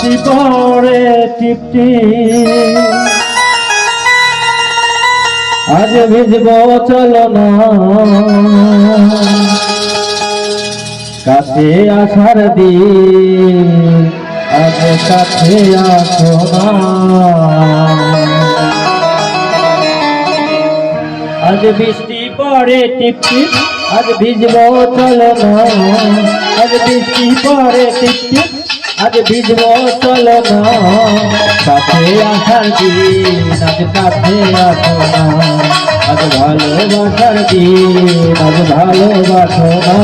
বৃষ্টি পড়ে টিপটি আজ ভিজব চলো না কাছে আসার দিন আজ কাছে আসো না আজ বৃষ্টি পড়ে টিপটিপ আজ ভিজব চলো না আজ বৃষ্টি পড়ে টিপটিপ আজ ভিজব চলো না কাছে আসার দিন আজ কাছে আসো না আজ ভালোবাসার দিন আজ ভালোবাসো না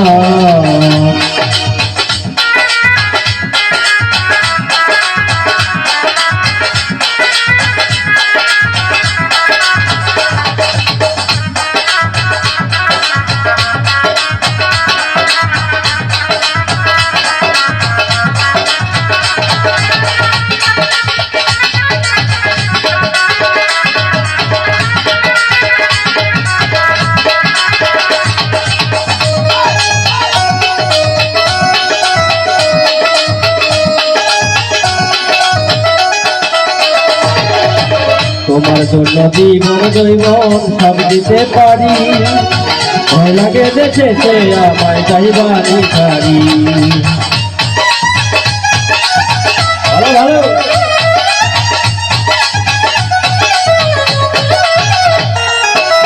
তোমার জন্য জীবন জৈবন সব দিতে পারি ভয় লাগে দেশে সে আমায় যাইবানি ছাড়ি ভালো ভালো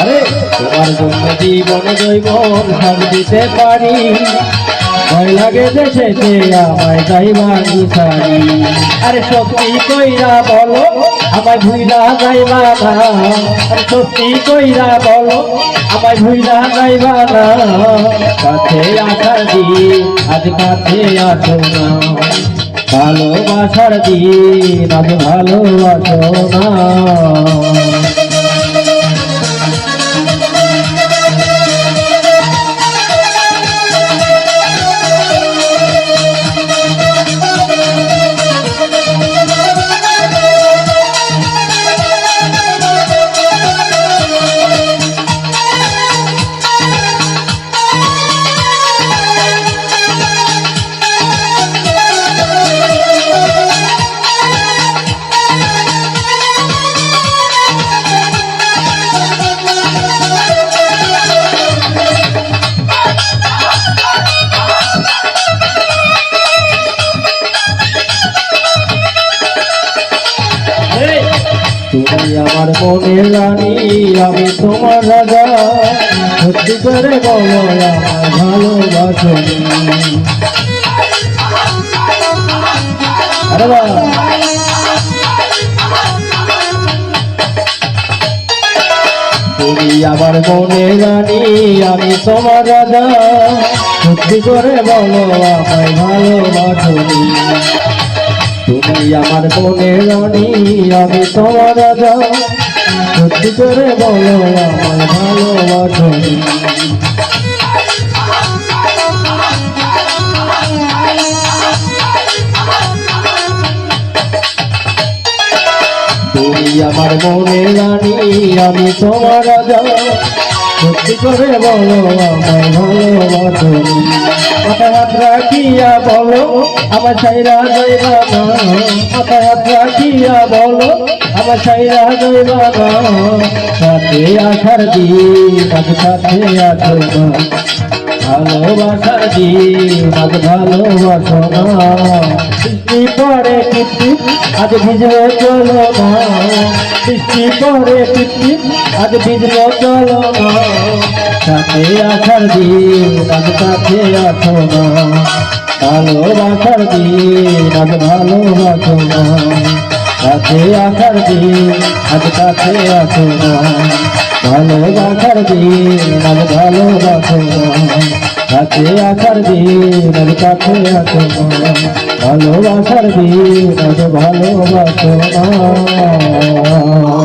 আরে তোমার জন্য জীবন জৈবন সব দিতে পারি ভয় লাগে দেশে সে আমায় যাইবানি ছাড়ি আরে সত্যি কইরা বলো আমায় ভুইলা যাইবা না আরে সত্যি কইরা বলো আমায় ভুইলা যাইবা না কাছে আসার দিন আজ কাছে আসো না ভালোবাসার দিন আজ ভালোবাসো না তুমি আমার মনের রানী আমি তোমার রাজা সত্যি করে বলো আমার ভালোবাসো আরে বাহ তুমি আমার মনের রানী আমি তোমার রাজা সত্যি করে বলো আমায় ভালোবাসো তুমি আমার মনের রানী আমি তোমার রাজা সত্যি করে বলো আমার ভালোবাসো তুমি আমার মনের রানী আমি তোমার রাজা সত্যি করে বলো আমায় ভালোবাসো মাথায় হাত রাখিয়া বলো আমার সাইরা যাইবা না মাথায় হাত রাখিয়া বলো আমার সাইরা যাইবা না কাছে আসার দিন আজ কাছে আসো না ভালোবাসার দিন আজ ভালোবাসো না বৃষ্টি পড়ে টিপটিপ আজ ভিজবে চলো না বৃষ্টি পড়ে টিপটিপ আজ ভিজবে চলো না কাছে আসার দিন আজ কাছে আসো না ভালোবাসার দিন আজ ভালোবাসো না কাছে আসার দিন আজ কাছে আসো না ভালোবাসার দিন আজ ভালোবাসো না কাছে আসার দিন আজ কাছে আসো না ভালোবাসার দিন আজ ভালোবাসো না